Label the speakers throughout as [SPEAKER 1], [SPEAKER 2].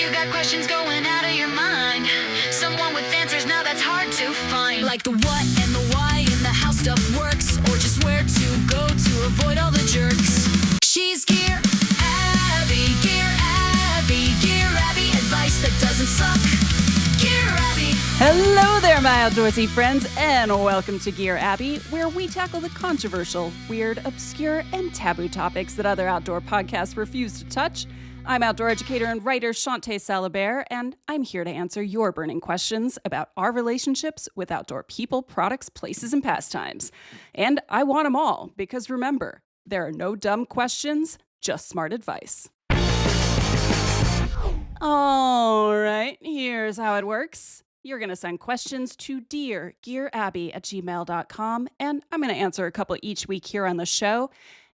[SPEAKER 1] You got questions going out of your mind. Someone with answers, now that's hard to find. Like the what and the why and the how stuff works, or just where to go to avoid all the jerks. She's Gear Abby, Gear Abby, Gear Abby, advice that doesn't suck. Gear Abby.
[SPEAKER 2] Hello there, my outdoorsy friends, and welcome to Gear Abby, where we tackle the controversial, weird, obscure, and taboo topics that other outdoor podcasts refuse to touch. I'm outdoor educator and writer Shawnté Salabert, and I'm here to answer your burning questions about our relationships with outdoor people, products, places, and pastimes. And I want them all, because remember, there are no dumb questions, just smart advice. All right, here's how it works. You're going to send questions to deargearabby@gmail.com, and I'm going to answer a couple each week here on the show.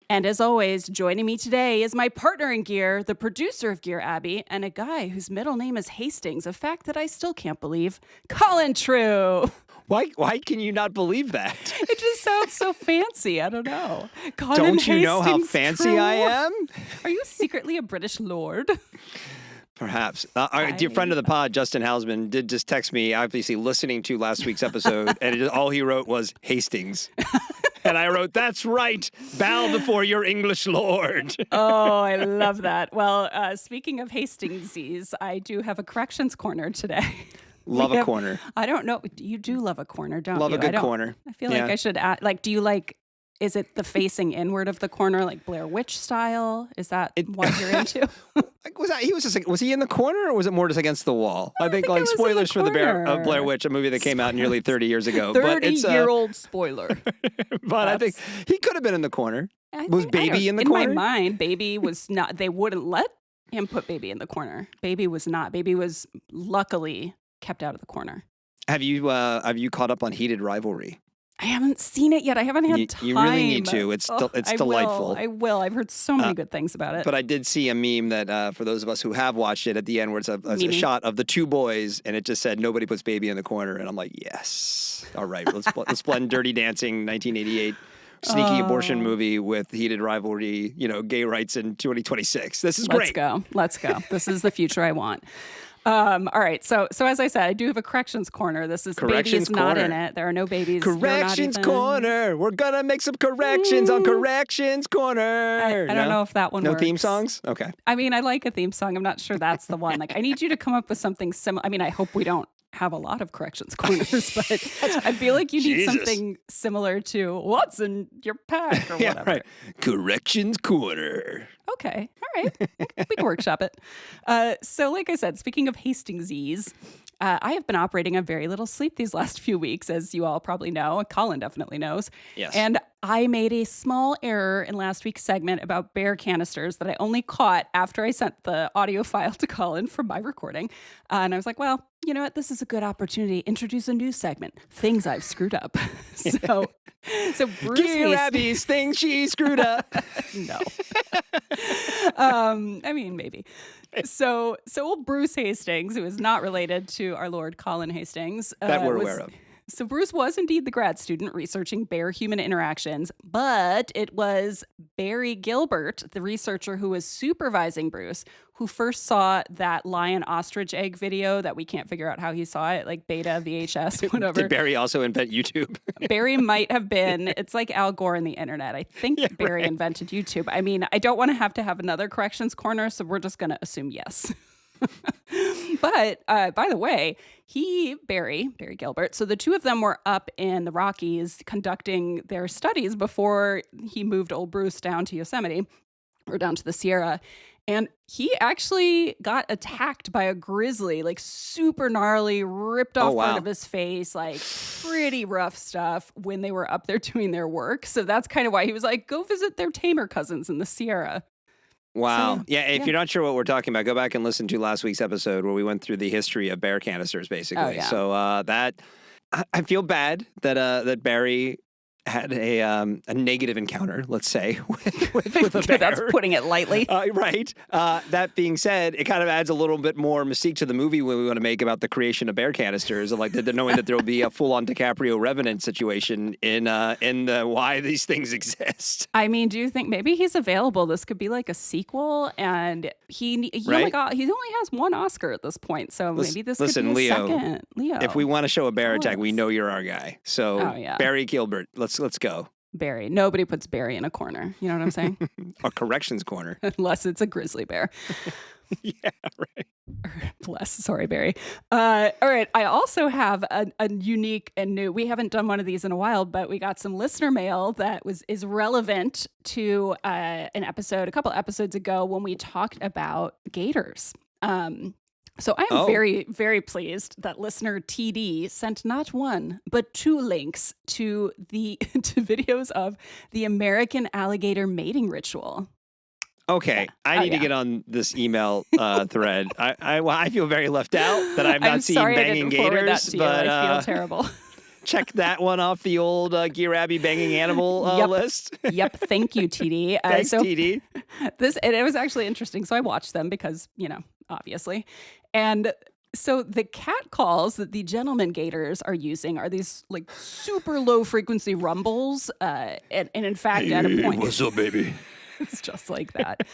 [SPEAKER 2] And as always, joining me today is my partner in gear, the producer of Gear Abby, and a guy whose middle name is Hastings, a fact that I still can't believe, Colin True.
[SPEAKER 3] Why can you not believe that?
[SPEAKER 2] It just sounds so fancy. I don't know. Colin
[SPEAKER 3] Don't you know how
[SPEAKER 2] Hastings
[SPEAKER 3] fancy
[SPEAKER 2] True.
[SPEAKER 3] I am?
[SPEAKER 2] Are you secretly a British lord?
[SPEAKER 3] Perhaps. Our dear friend of the pod, Justin Hausman, did just text me, obviously listening to last week's episode, and all he wrote was Hastings. And I wrote, that's right, bow before your English lord.
[SPEAKER 2] Oh, I love that. Well, speaking of Hastingsies, I do have a corrections corner today.
[SPEAKER 3] Love a corner.
[SPEAKER 2] I don't know. You do love a corner, don't
[SPEAKER 3] Love
[SPEAKER 2] you?
[SPEAKER 3] a good corner.
[SPEAKER 2] I feel like I should add, do you like, is it the facing inward of the corner, like Blair Witch style? Is that what you're into?
[SPEAKER 3] Was he in the corner, or was it more just against the wall? I think like spoilers for the Blair Witch, a movie that came out nearly 30 years ago.
[SPEAKER 2] 30-year-old spoiler.
[SPEAKER 3] But I think he could have been in the corner. Was Baby in the corner?
[SPEAKER 2] In my mind, Baby was not. They wouldn't let him put Baby in the corner. Baby was not. Baby was luckily kept out of the corner.
[SPEAKER 3] Have you caught up on Heated Rivalry?
[SPEAKER 2] I haven't seen it yet. I haven't had time.
[SPEAKER 3] You really need to. It's delightful.
[SPEAKER 2] I will. I've heard so many good things about it.
[SPEAKER 3] But I did see a meme that for those of us who have watched it at the end where it's a shot of the two boys and it just said, nobody puts Baby in the corner. And I'm like, yes. All right. Let's blend Dirty Dancing 1988 sneaky abortion movie with Heated Rivalry, gay rights in 2026. This is great.
[SPEAKER 2] Let's go. This is the future I want. All right. So as I said, I do have a corrections corner. This is Baby's not in it. There are no babies.
[SPEAKER 3] Corrections corner. We're gonna make some corrections on corrections corner.
[SPEAKER 2] I don't know if that one works.
[SPEAKER 3] No theme songs? Okay.
[SPEAKER 2] I mean, I like a theme song. I'm not sure that's the one. I need you to come up with something similar. I mean, I hope we don't have a lot of corrections corners, but I feel like you need something similar to what's in your pack or whatever.
[SPEAKER 3] Right. Corrections corner.
[SPEAKER 2] Okay. All right. We can workshop it. So like I said, speaking of Hastingsies, I have been operating on very little sleep these last few weeks, as you all probably know. Colin definitely knows.
[SPEAKER 3] Yes.
[SPEAKER 2] And I made a small error in last week's segment about bear canisters that I only caught after I sent the audio file to Colin from my recording. And I was like, well, you know what? This is a good opportunity to introduce a new segment, Things I've Screwed Up. So Bruce
[SPEAKER 3] Gear Abby's things she screwed up.
[SPEAKER 2] No. I mean, maybe. So old Bruce Hastings, who is not related to our Lord Colin Hastings.
[SPEAKER 3] That we're aware of.
[SPEAKER 2] So Bruce was indeed the grad student researching bear-human interactions, but it was Barry Gilbert, the researcher who was supervising Bruce, who first saw that lion-ostrich egg video that we can't figure out how he saw it, like beta, VHS, whatever.
[SPEAKER 3] Did Barry also invent YouTube?
[SPEAKER 2] Barry might have been. It's like Al Gore and the internet. I think Barry invented YouTube. I mean, I don't want to have another corrections corner, so we're just going to assume yes. But by the way, Barry Gilbert, so the two of them were up in the Rockies conducting their studies before he moved old Bruce down to Yosemite or down to the Sierra. And he actually got attacked by a grizzly, like super gnarly, ripped off part of his face, like pretty rough stuff when they were up there doing their work. So that's kind of why he was like, go visit their tamer cousins in the Sierra.
[SPEAKER 3] Wow. So, if you're not sure what we're talking about, go back and listen to last week's episode where we went through the history of bear canisters, basically.
[SPEAKER 2] Oh, yeah.
[SPEAKER 3] So I feel bad that Barry had a negative encounter, let's say, with a bear.
[SPEAKER 2] That's putting it lightly.
[SPEAKER 3] Right. That being said, it kind of adds a little bit more mystique to the movie when we want to make about the creation of bear canisters, and like knowing that there will be a full-on DiCaprio Revenant situation in the why these things exist.
[SPEAKER 2] I mean, do you think maybe he's available? This could be like a sequel, and he
[SPEAKER 3] Right?
[SPEAKER 2] only has one Oscar at this point, so maybe this could be a
[SPEAKER 3] Leo,
[SPEAKER 2] second. Leo,
[SPEAKER 3] if we want to show a bear attack, we know you're our guy. So Barry Gilbert, let's go.
[SPEAKER 2] Barry. Nobody puts Barry in a corner. You know what I'm saying?
[SPEAKER 3] A corrections corner.
[SPEAKER 2] Unless it's a grizzly bear.
[SPEAKER 3] Yeah, right.
[SPEAKER 2] Bless. Sorry, Barry. All right. I also have a unique and new. We haven't done one of these in a while, but we got some listener mail that is relevant to a couple episodes ago when we talked about gators. So I am very, very pleased that listener TD sent not one, but 2 links to videos of the American alligator mating ritual.
[SPEAKER 3] Okay, I need to get on this email thread. I feel very left out that I've not seen banging gators, but
[SPEAKER 2] I feel terrible.
[SPEAKER 3] Check that one off the old Gearabby banging animal list.
[SPEAKER 2] Yep. Thank you, TD.
[SPEAKER 3] Thanks, TD.
[SPEAKER 2] It was actually interesting. So I watched them because, obviously. And so the cat calls that the gentleman gators are using are these like super low frequency rumbles. And in fact, at a point.
[SPEAKER 3] What's up, baby?
[SPEAKER 2] It's just like that.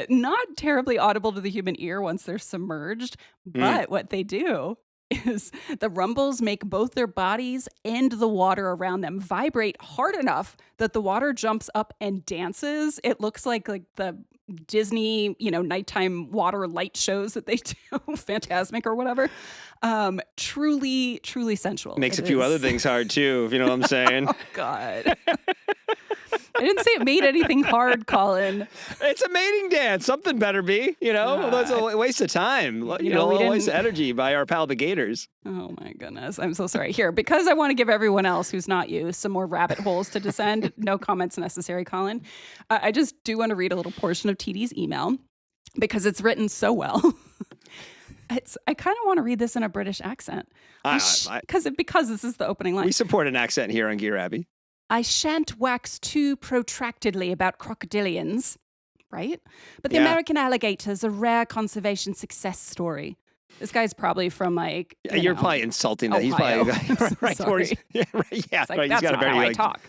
[SPEAKER 2] Not terribly audible to the human ear once they're submerged. But what they do is the rumbles make both their bodies and the water around them vibrate hard enough that the water jumps up and dances. It looks like the Disney, nighttime water light shows that they do, Phantasmic or whatever. Truly, truly sensual.
[SPEAKER 3] Makes a few other things hard too, if you know what I'm saying.
[SPEAKER 2] Oh, God. I didn't say it made anything hard, Colin.
[SPEAKER 3] It's a mating dance. Something better be, That's a waste of time. A waste of energy by our pal the gators.
[SPEAKER 2] Oh, my goodness. I'm so sorry. Here, because I want to give everyone else who's not you some more rabbit holes to descend. No comments necessary, Colin. I just do want to read a little portion of TD's email because it's written so well. I kind of want to read this in a British accent. Because this is the opening line.
[SPEAKER 3] We support an accent here on Gearabby.
[SPEAKER 2] I shan't wax too protractedly about crocodilians, right? But the American alligator is a rare conservation success story. This guy's probably from
[SPEAKER 3] You're probably insulting that.
[SPEAKER 2] Ohio.
[SPEAKER 3] He's probably right.
[SPEAKER 2] Sorry.
[SPEAKER 3] It's
[SPEAKER 2] like,
[SPEAKER 3] right.
[SPEAKER 2] That's
[SPEAKER 3] He's got
[SPEAKER 2] not
[SPEAKER 3] a very
[SPEAKER 2] how I talk.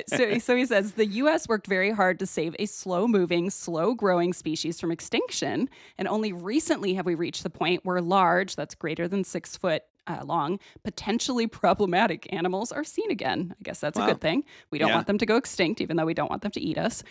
[SPEAKER 2] So he says the U.S. worked very hard to save a slow-moving, slow-growing species from extinction, and only recently have we reached the point where large, that's greater than 6 foot long, potentially problematic animals are seen again. I guess that's a good thing. We don't want them to go extinct, even though we don't want them to eat us.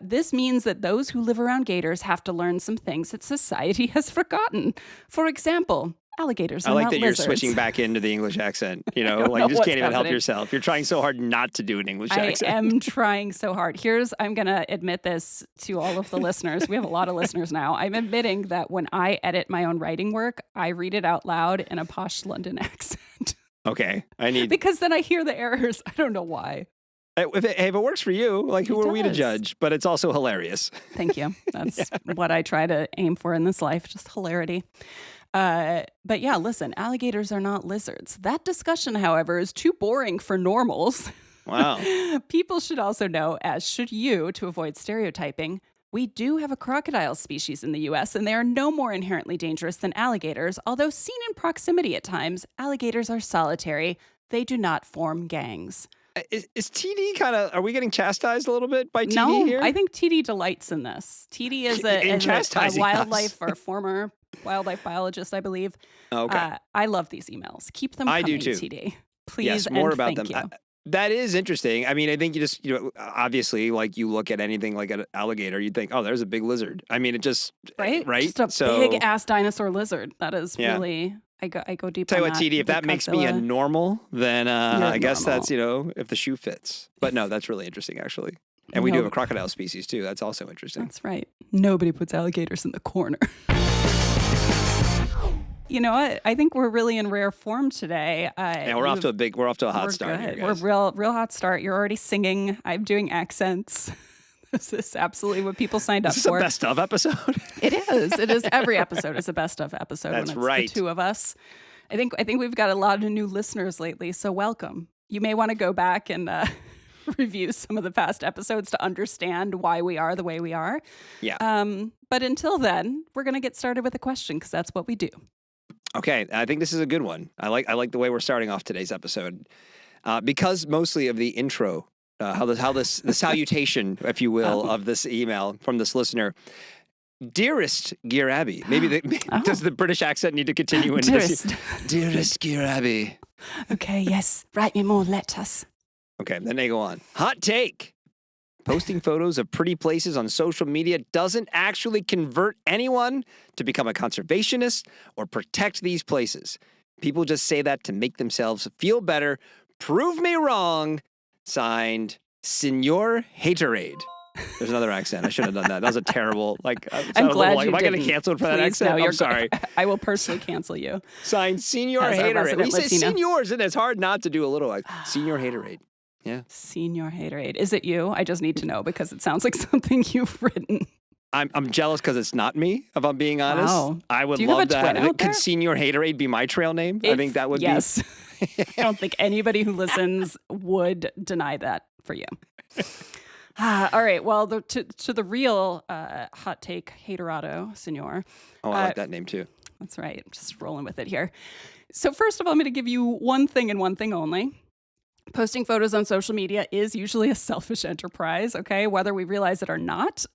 [SPEAKER 2] This means that those who live around gators have to learn some things that society has forgotten. For example, alligators are
[SPEAKER 3] I like
[SPEAKER 2] not
[SPEAKER 3] that
[SPEAKER 2] lizards.
[SPEAKER 3] you're switching back into the English accent. You
[SPEAKER 2] know
[SPEAKER 3] you just can't even help
[SPEAKER 2] happening.
[SPEAKER 3] yourself. You're trying so hard not to do an English accent.
[SPEAKER 2] I am trying so hard. I'm going to admit this to all of the listeners. We have a lot of listeners now. I'm admitting that when I edit my own writing work, I read it out loud in a posh London accent.
[SPEAKER 3] Okay.
[SPEAKER 2] Because then I hear the errors. I don't know why.
[SPEAKER 3] If it works for you, who are we to judge? But it's also hilarious.
[SPEAKER 2] Thank you. That's what I try to aim for in this life, just hilarity. But yeah, listen, alligators are not lizards. That discussion, however, is too boring for normals.
[SPEAKER 3] Wow.
[SPEAKER 2] People should also know, as should you, to avoid stereotyping, we do have a crocodile species in the U.S., and they are no more inherently dangerous than alligators. Although seen in proximity at times, alligators are solitary. They do not form gangs.
[SPEAKER 3] Is TD are we getting chastised a little bit by TD here?
[SPEAKER 2] No, I think TD delights in this. TD is a wildlife or former wildlife biologist, I believe.
[SPEAKER 3] Okay.
[SPEAKER 2] I love these emails. Keep them coming,
[SPEAKER 3] I do too.
[SPEAKER 2] TD. Please,
[SPEAKER 3] yes, more
[SPEAKER 2] and
[SPEAKER 3] about
[SPEAKER 2] thank
[SPEAKER 3] them.
[SPEAKER 2] you.
[SPEAKER 3] That is interesting. I mean, I think you just, obviously, you look at anything like an alligator, you'd think, oh, there's a big lizard. I mean, it just, right?
[SPEAKER 2] Just a big ass dinosaur lizard. That is really, I go deep
[SPEAKER 3] Tell you
[SPEAKER 2] on
[SPEAKER 3] what,
[SPEAKER 2] that.
[SPEAKER 3] TD, if that makes me a normal, then I guess that's, if the shoe fits. But no, that's really interesting, actually. And we do have a crocodile species, too. That's also interesting.
[SPEAKER 2] That's right. Nobody puts alligators in the corner. You know what? I think we're really in rare form today.
[SPEAKER 3] We're off to a hot start here, guys.
[SPEAKER 2] We're real hot start. You're already singing. I'm doing accents. This is absolutely what people signed up for.
[SPEAKER 3] Is this a best of episode?
[SPEAKER 2] It is. It is. Every episode is a best of episode.
[SPEAKER 3] That's
[SPEAKER 2] when it's
[SPEAKER 3] right.
[SPEAKER 2] The two of us. I think we've got a lot of new listeners lately. So welcome. You may want to go back and review some of the past episodes to understand why we are the way we are.
[SPEAKER 3] Yeah.
[SPEAKER 2] But until then, we're going to get started with a question because that's what we do.
[SPEAKER 3] Okay, I think this is a good one. I like the way we're starting off today's episode because mostly of the intro, the salutation, if you will, of this email from this listener. Dearest Gearabby. Does the British accent need to continue into this? Dearest Gearabby.
[SPEAKER 2] Okay, yes. Write me more letters.
[SPEAKER 3] Okay, then they go on. Hot take. Posting photos of pretty places on social media doesn't actually convert anyone to become a conservationist or protect these places. People just say that to make themselves feel better. Prove me wrong. Signed, Senor Haterade. There's another accent. I should have done that. That was a terrible,
[SPEAKER 2] I'm glad you
[SPEAKER 3] am I
[SPEAKER 2] didn't.
[SPEAKER 3] going to cancel for that
[SPEAKER 2] Please,
[SPEAKER 3] accent?
[SPEAKER 2] no,
[SPEAKER 3] I'm sorry.
[SPEAKER 2] I will personally cancel you.
[SPEAKER 3] Signed, Senor
[SPEAKER 2] As our
[SPEAKER 3] Haterade.
[SPEAKER 2] resident
[SPEAKER 3] We say
[SPEAKER 2] Latino.
[SPEAKER 3] seniors, and it's hard not to do a little Senor Haterade. Yeah.
[SPEAKER 2] Senor Haterade. Is it you? I just need to know because it sounds like something you've written.
[SPEAKER 3] I'm jealous because it's not me, if I'm being honest.
[SPEAKER 2] Wow.
[SPEAKER 3] I would
[SPEAKER 2] Do you
[SPEAKER 3] love
[SPEAKER 2] have a
[SPEAKER 3] that.
[SPEAKER 2] twin out there?
[SPEAKER 3] Could Senor Haterade be my trail name? I think that would
[SPEAKER 2] yes. I don't think anybody who listens would deny that for you. All right. Well, to the real hot take, haterado, senor.
[SPEAKER 3] Oh, I like that name too.
[SPEAKER 2] That's right. I'm just rolling with it here. So first of all, I'm going to give you one thing and one thing only. Posting photos on social media is usually a selfish enterprise, okay? Whether we realize it or not.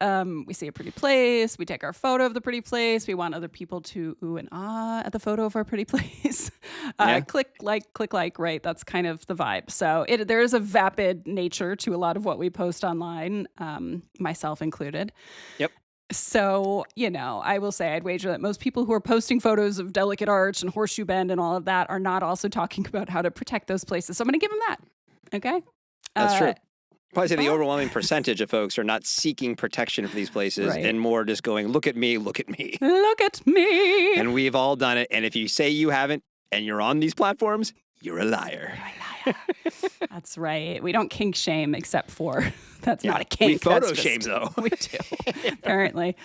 [SPEAKER 2] We see a pretty place. We take our photo of the pretty place. We want other people to ooh and ah at the photo of our pretty place. Click like, right? That's kind of the vibe. So there is a vapid nature to a lot of what we post online, myself included.
[SPEAKER 3] Yep.
[SPEAKER 2] So, I will say I'd wager that most people who are posting photos of Delicate Arch and Horseshoe Bend and all of that are not also talking about how to protect those places. So I'm going to give them that. Okay?
[SPEAKER 3] That's true. Probably say the overwhelming percentage of folks are not seeking protection for these places
[SPEAKER 2] Right.
[SPEAKER 3] and more just going, look at me, look at me.
[SPEAKER 2] Look at me.
[SPEAKER 3] And we've all done it. And if you say you haven't and you're on these platforms, you're a liar.
[SPEAKER 2] That's right. We don't kink shame except for that's not a kink.
[SPEAKER 3] We photo
[SPEAKER 2] That's
[SPEAKER 3] shame, though.
[SPEAKER 2] We do, apparently.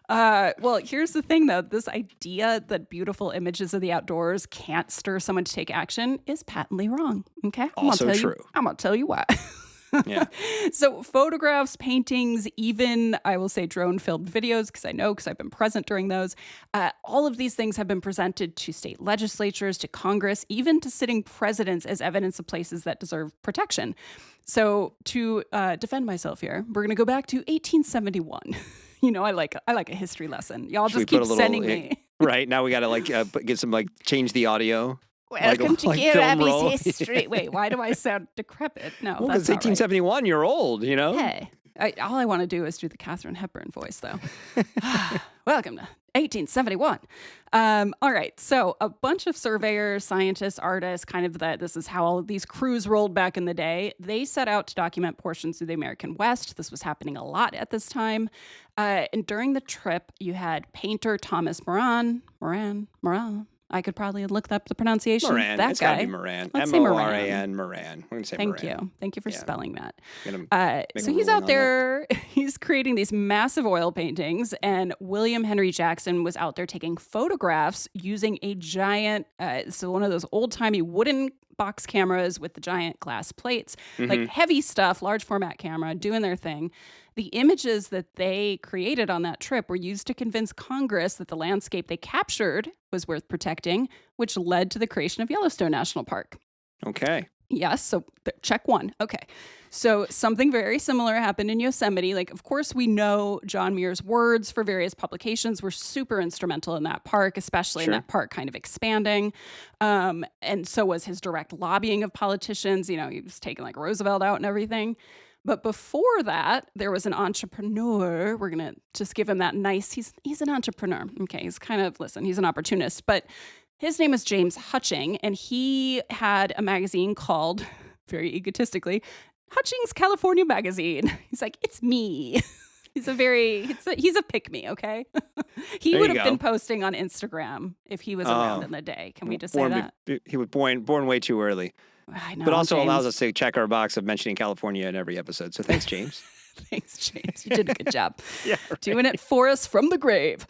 [SPEAKER 2] Well, here's the thing, though. This idea that beautiful images of the outdoors can't stir someone to take action is patently wrong. Okay?
[SPEAKER 3] Also true.
[SPEAKER 2] I'm going to tell you why.
[SPEAKER 3] Yeah.
[SPEAKER 2] So photographs, paintings, even I will say drone filmed videos, because I've been present during those. All of these things have been presented to state legislatures, to Congress, even to sitting presidents as evidence of places that deserve protection. So to defend myself here, we're going to go back to 1871. I like a history lesson. Y'all just keep sending me.
[SPEAKER 3] Right. Now we got to get some change the audio.
[SPEAKER 2] Welcome to
[SPEAKER 3] film roll.
[SPEAKER 2] Gearabby's history. Wait, why do I sound decrepit? No,
[SPEAKER 3] Well,
[SPEAKER 2] that's
[SPEAKER 3] because
[SPEAKER 2] not
[SPEAKER 3] 1871, you're old,
[SPEAKER 2] Hey, all I want to do is do the Katharine Hepburn voice, though. Welcome to 1871. All right, so a bunch of surveyors, scientists, artists, this is how all of these crews rolled back in the day. They set out to document portions of the American West. This was happening a lot at this time. And during the trip, you had painter Thomas Moran. I could probably look up the pronunciation.
[SPEAKER 3] Moran.
[SPEAKER 2] That
[SPEAKER 3] It's
[SPEAKER 2] guy.
[SPEAKER 3] got to be Moran.
[SPEAKER 2] Let's say Moran.
[SPEAKER 3] M-O-R-A-N, Moran. We're going to say
[SPEAKER 2] Thank
[SPEAKER 3] Moran.
[SPEAKER 2] you. Thank you for spelling that.
[SPEAKER 3] Make
[SPEAKER 2] So
[SPEAKER 3] a
[SPEAKER 2] he's
[SPEAKER 3] ruling
[SPEAKER 2] out
[SPEAKER 3] on
[SPEAKER 2] there, he's creating these massive oil paintings, and William Henry Jackson was out there taking photographs using a giant, so one of those old-timey wooden box cameras with the giant glass plates, like heavy stuff, large format camera, doing their thing. The images that they created on that trip were used to convince Congress that the landscape they captured was worth protecting, which led to the creation of Yellowstone National Park.
[SPEAKER 3] Okay.
[SPEAKER 2] Yes, so check one. Okay. So something very similar happened in Yosemite. Of course, we know John Muir's words for various publications were super instrumental in that park, especially in that park kind of expanding. And so was his direct lobbying of politicians. He was taking Roosevelt out and everything. But before that, there was an entrepreneur. We're going to just give him that nice, he's an entrepreneur. Okay, he's he's an opportunist. But his name is James Hutching, and he had a magazine called, very egotistically, Hutchings California Magazine. He's like, it's me. He's a pick-me, okay? He would have been posting on Instagram if he was around in the day. Can we just say that?
[SPEAKER 3] He was born way too early.
[SPEAKER 2] I know,
[SPEAKER 3] but also
[SPEAKER 2] James
[SPEAKER 3] allows us to check our box of mentioning California in every episode. So thanks, James.
[SPEAKER 2] Thanks, James. You did a good job.
[SPEAKER 3] Yeah, right.
[SPEAKER 2] Doing it for us from the grave.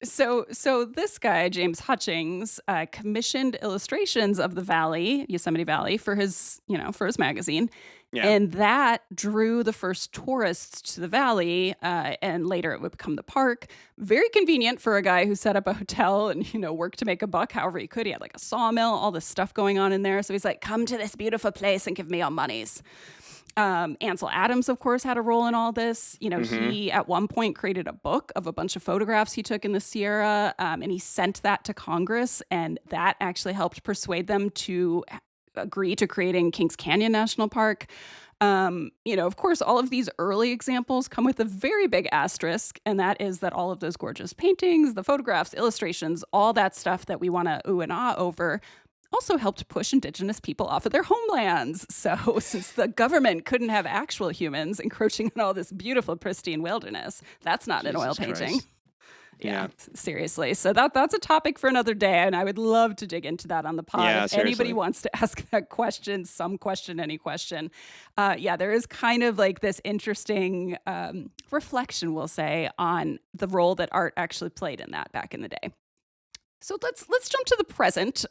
[SPEAKER 2] So this guy, James Hutchings, commissioned illustrations of the valley, Yosemite Valley, for his magazine.
[SPEAKER 3] Yeah.
[SPEAKER 2] And that drew the first tourists to the valley, and later it would become the park. Very convenient for a guy who set up a hotel and, worked to make a buck however he could. He had like a sawmill, all this stuff going on in there. So he's like, come to this beautiful place and give me your monies. Ansel Adams, of course, had a role in all this. He at one point created a book of a bunch of photographs he took in the Sierra, and he sent that to Congress, and that actually helped persuade them to agree to creating Kings Canyon National Park. Of course, all of these early examples come with a very big asterisk, and that is that all of those gorgeous paintings, the photographs, illustrations, all that stuff that we want to ooh and ah over also helped push indigenous people off of their homelands. So since the government couldn't have actual humans encroaching on all this beautiful, pristine wilderness, that's not an oil painting.
[SPEAKER 3] Christ.
[SPEAKER 2] Yeah, seriously. So that's a topic for another day, and I would love to dig into that on the pod.
[SPEAKER 3] Yeah,
[SPEAKER 2] if
[SPEAKER 3] seriously.
[SPEAKER 2] anybody wants to ask that question, any question. There is kind of like this interesting reflection, we'll say, on the role that art actually played in that back in the day. So let's jump to the present.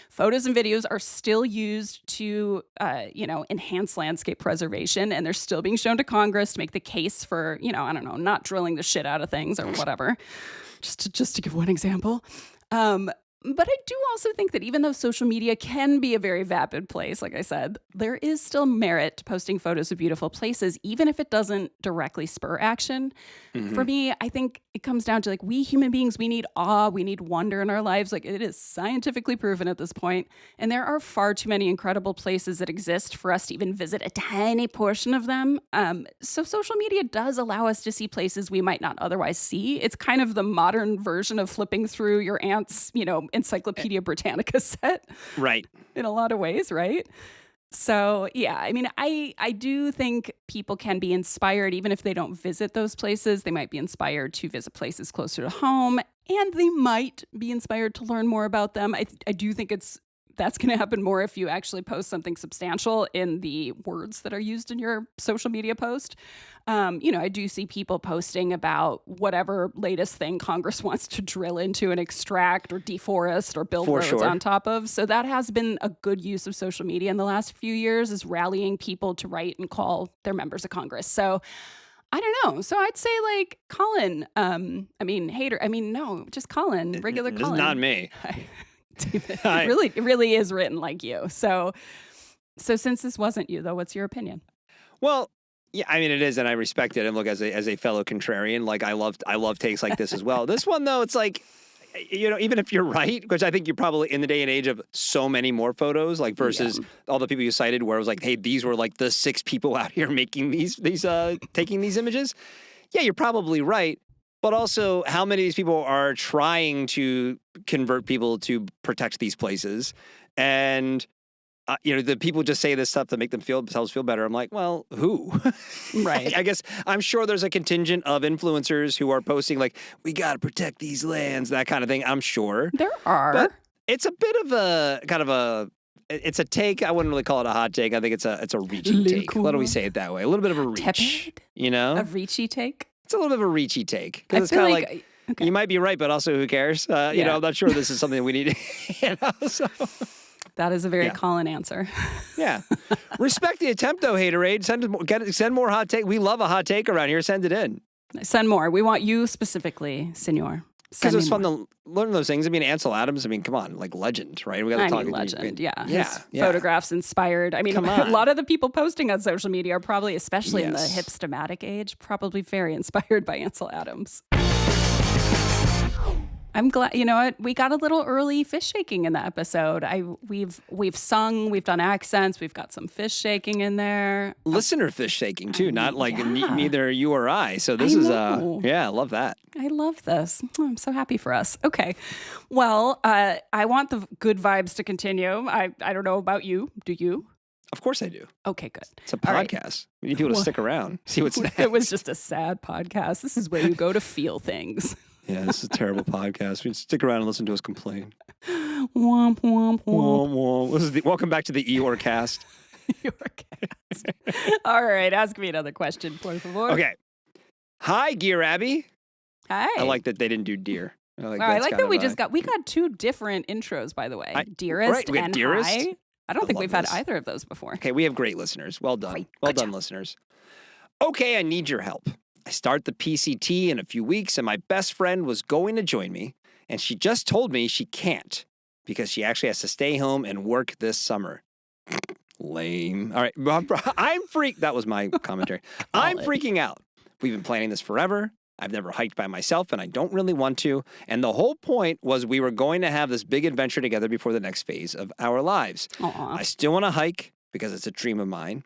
[SPEAKER 2] Photos and videos are still used to, enhance landscape preservation, and they're still being shown to Congress to make the case for, not drilling the shit out of things or whatever. Just to give one example. But I do also think that even though social media can be a very vapid place, like I said, there is still merit to posting photos of beautiful places, even if it doesn't directly spur action.
[SPEAKER 3] Mm-hmm.
[SPEAKER 2] For me, I think it comes down to we human beings, we need awe, we need wonder in our lives. Like it is scientifically proven at this point. And there are far too many incredible places that exist for us to even visit a tiny portion of them. So social media does allow us to see places we might not otherwise see. It's kind of the modern version of flipping through your aunt's, Encyclopedia Britannica set.
[SPEAKER 3] Right.
[SPEAKER 2] In a lot of ways, right? So, yeah, I mean, I do think people can be inspired, even if they don't visit those places. They might be inspired to visit places closer to home, and they might be inspired to learn more about them. I do think that's going to happen more if you actually post something substantial in the words that are used in your social media post. I do see people posting about whatever latest thing Congress wants to drill into and extract or deforest or build roads on top of. So that has been a good use of social media in the last few years, is rallying people to write and call their members of Congress. So I don't know. So I'd say Colin, just Colin, regular Colin.
[SPEAKER 3] This is not me.
[SPEAKER 2] David, it really is written like you. So since this wasn't you, though, what's your opinion?
[SPEAKER 3] Well, yeah, I mean, it is, and I respect it. And look, as a fellow contrarian, I love takes like this as well. This one, though, it's even if you're right, which I think you're probably in the day and age of so many more photos, versus all the people you cited, where it was hey, these were the 6 people out here making these taking these images. Yeah, you're probably right. But also, how many of these people are trying to convert people to protect these places? And, the people just say this stuff to make themselves feel better. I'm like, well, who?
[SPEAKER 2] Right.
[SPEAKER 3] I guess I'm sure there's a contingent of influencers who are posting we got to protect these lands, that kind of thing. I'm sure.
[SPEAKER 2] There are.
[SPEAKER 3] But it's a bit of it's a take. I wouldn't really call it a hot take. I think it's a reaching take. Why don't we say it that way? A little bit of a reach.
[SPEAKER 2] Tepid?
[SPEAKER 3] A
[SPEAKER 2] reachy take?
[SPEAKER 3] It's a little bit of a reachy take. Because it's kind of okay. You might be right, but also who cares? I'm not sure this is something we need. So.
[SPEAKER 2] That is a very Colin answer.
[SPEAKER 3] Yeah. Respect the attempt, though, Haterade. Send more hot take. We love a hot take around here. Send it in.
[SPEAKER 2] Send more. We want you specifically, senor.
[SPEAKER 3] Because it was fun to learn those things. I mean, Ansel Adams, come on, legend, right? We got to talk.
[SPEAKER 2] Legend, His photographs inspired. I mean, a lot of the people posting on social media are probably, especially in the hipstamatic age, probably very inspired by Ansel Adams. I'm glad, you know what? We got a little early fish shaking in the episode. We've sung, we've done accents, we've got some fish shaking in there.
[SPEAKER 3] Listener fish shaking too, not neither you or I. So this is I love that.
[SPEAKER 2] I love this. I'm so happy for us. Okay. Well, I want the good vibes to continue. I don't know about you. Do you?
[SPEAKER 3] Of course I do.
[SPEAKER 2] Okay, good.
[SPEAKER 3] It's a podcast. We need people to stick around, see what's next.
[SPEAKER 2] It was just a sad podcast. This is where you go to feel things.
[SPEAKER 3] Yeah, this is a terrible podcast. We stick around and listen to us complain.
[SPEAKER 2] Womp, womp, womp.
[SPEAKER 3] Womp, womp. Welcome back to the Eeyore cast.
[SPEAKER 2] Eeyore cast. All right, ask me another question, por favor.
[SPEAKER 3] Okay. Hi, Gear Abby.
[SPEAKER 2] Hi.
[SPEAKER 3] I like that they didn't do deer. I like,
[SPEAKER 2] I like that we got two different intros, by the way. Dearest
[SPEAKER 3] right, we had
[SPEAKER 2] and
[SPEAKER 3] Dearest.
[SPEAKER 2] Hi. I don't think
[SPEAKER 3] love
[SPEAKER 2] we've had
[SPEAKER 3] this.
[SPEAKER 2] either of those before.
[SPEAKER 3] Okay, we have great listeners. Well done.
[SPEAKER 2] Great.
[SPEAKER 3] Well
[SPEAKER 2] Good
[SPEAKER 3] done,
[SPEAKER 2] job.
[SPEAKER 3] listeners. Okay, I need your help. I start the PCT in a few weeks, and my best friend was going to join me, and she just told me she can't because she actually has to stay home and work this summer. Lame. All right, I'm freaked. That was my commentary. I'm freaking out. We've been planning this forever. I've never hiked by myself, and I don't really want to. And the whole point was we were going to have this big adventure together before the next phase of our lives.
[SPEAKER 2] Aw.
[SPEAKER 3] I still want to hike because it's a dream of mine,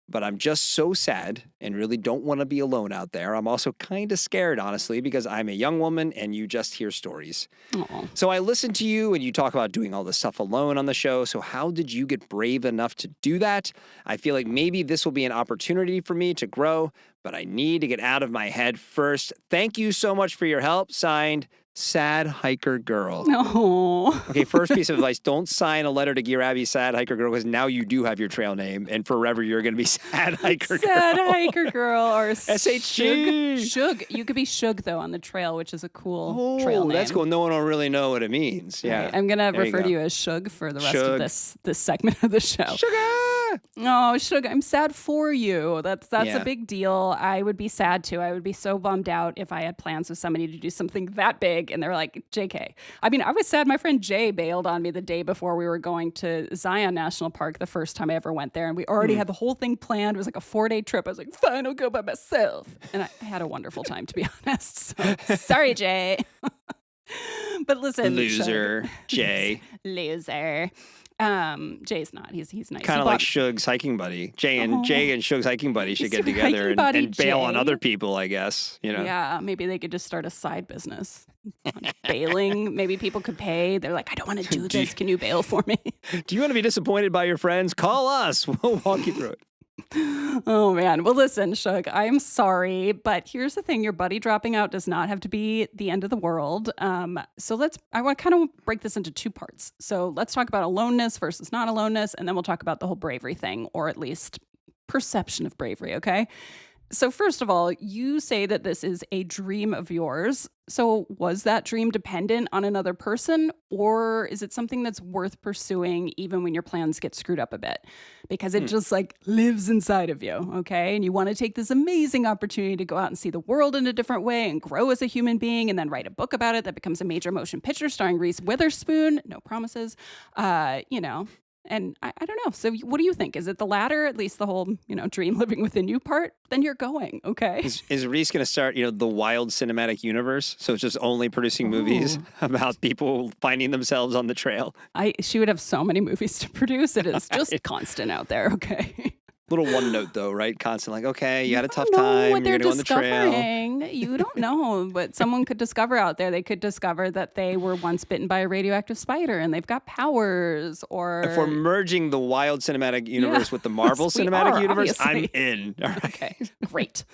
[SPEAKER 3] but I'm just so sad and really don't want to be alone out there. I'm also kind of scared, honestly, because I'm a young woman and you just hear stories.
[SPEAKER 2] Aw.
[SPEAKER 3] So I listen to you and you talk about doing all this stuff alone on the show. So how did you get brave enough to do that? I feel like maybe this will be an opportunity for me to grow, but I need to get out of my head first. Thank you so much for your help. Signed, Sad Hiker Girl.
[SPEAKER 2] No.
[SPEAKER 3] Okay, first piece of advice, don't sign a letter to Gearabby, Sad Hiker Girl, because now you do have your trail name, and forever you're going to be Sad Hiker Girl.
[SPEAKER 2] Sad Hiker Girl or
[SPEAKER 3] SHG.
[SPEAKER 2] Shug. You could be Shug, though, on the trail, which is a cool trail name.
[SPEAKER 3] That's cool. No one will really know what it means. Yeah.
[SPEAKER 2] Right. I'm going to
[SPEAKER 3] There you
[SPEAKER 2] refer
[SPEAKER 3] go.
[SPEAKER 2] to you as Shug for the rest
[SPEAKER 3] Shug.
[SPEAKER 2] of this segment of the show.
[SPEAKER 3] Sugar!
[SPEAKER 2] Oh, Shug, I'm sad for you. That's
[SPEAKER 3] Yeah.
[SPEAKER 2] a big deal. I would be sad, too. I would be so bummed out if I had plans with somebody to do something that big, and they're like, JK. I mean, I was sad. My friend Jay bailed on me the day before we were going to Zion National Park the first time I ever went there. And we already had the whole thing planned. It was like a 4-day trip. I was like, fine, I'll go by myself. And I had a wonderful time, to be honest. So, sorry, Jay. But listen.
[SPEAKER 3] Loser, Jay.
[SPEAKER 2] Loser. Jay's not. He's nice.
[SPEAKER 3] Kind
[SPEAKER 2] He
[SPEAKER 3] of like
[SPEAKER 2] bought-
[SPEAKER 3] Shug's hiking buddy. Jay and Shug's hiking buddy should
[SPEAKER 2] He's
[SPEAKER 3] get
[SPEAKER 2] your
[SPEAKER 3] together
[SPEAKER 2] hiking buddy,
[SPEAKER 3] and bail on
[SPEAKER 2] Jay.
[SPEAKER 3] other people, I guess. You know?
[SPEAKER 2] Yeah, maybe they could just start a side business. Bailing. Maybe people could pay. They're like, I don't want to do this. Can you bail for me?
[SPEAKER 3] Do you want to be disappointed by your friends? Call us. We'll walk you through it.
[SPEAKER 2] Oh, man. Well, listen, Shug, I'm sorry, but here's the thing. Your buddy dropping out does not have to be the end of the world. So I want to kind of break this into two parts. So let's talk about aloneness versus not aloneness, and then we'll talk about the whole bravery thing, or at least perception of bravery, okay? So first of all, you say that this is a dream of yours. So was that dream dependent on another person, or is it something that's worth pursuing even when your plans get screwed up a bit? Because it just like lives inside of you, okay? And you want to take this amazing opportunity to go out and see the world in a different way and grow as a human being and then write a book about it that becomes a major motion picture starring Reese Witherspoon. No promises. And I don't know. So what do you think? Is it the latter, at least the whole, dream living within you part? Then you're going, okay?
[SPEAKER 3] Is Reese going to start, the wild cinematic universe? So it's just only producing movies about people finding themselves on the trail?
[SPEAKER 2] She would have so many movies to produce. It is just constant out there, okay?
[SPEAKER 3] Little one note, though, right? Constant, like, okay, you had a tough
[SPEAKER 2] know
[SPEAKER 3] time.
[SPEAKER 2] what
[SPEAKER 3] You're
[SPEAKER 2] they're
[SPEAKER 3] going to go on the trail.
[SPEAKER 2] discovering. You don't know what someone could discover out there. They could discover that they were once bitten by a radioactive spider and they've got powers, or
[SPEAKER 3] If we're merging the wild cinematic universe with the Marvel
[SPEAKER 2] Yes, we
[SPEAKER 3] cinematic
[SPEAKER 2] are,
[SPEAKER 3] universe,
[SPEAKER 2] obviously.
[SPEAKER 3] I'm in. All right.
[SPEAKER 2] Okay, great.